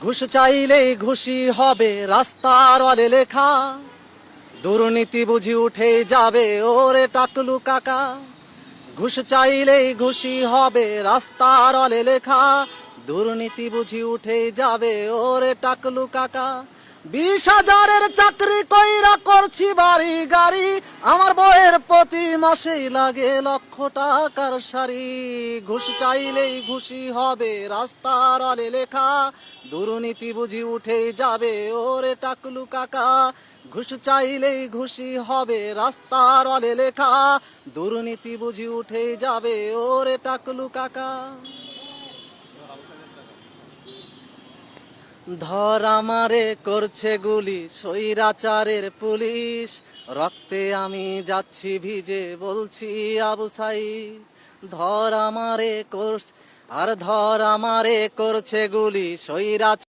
ঘুষ চাইলেই ঘুষি হবে রাস্তার অলে লেখা, দুর্নীতি বুঝি উঠে যাবে ওরে টাকলু কাকা। ঘুষ চাইলেই ঘুষি হবে রাস্তার অলে লেখা, দুর্নীতি বুঝি উঠে যাবে ওরে টাকলু কাকা। 20,000-এর চাকরি কইরা করছি বাড়ি গাড়ি, আমার বইয়ের প্রতি মাসেই লাগে লক্ষ টাকার শাড়ি। ঘুষ চাইলেই ঘুষি হবে রাস্তার অলে লেখা, দুর্নীতি বুঝি উঠে যাবে ওরে টাকলু কাকা। ঘুষ চাইলেই ঘুষি হবে রাস্তার অলে লেখা, দুর্নীতি বুঝি উঠে যাবে ওরে টাকলু কাকা। ধর আমারে করছে গুলি স্বৈরাচারের পুলিশ, রক্তে আমি যাচ্ছি ভিজে বলছি আবু সাইদ। ধর আমারে করছে গুলি স্বৈরাচার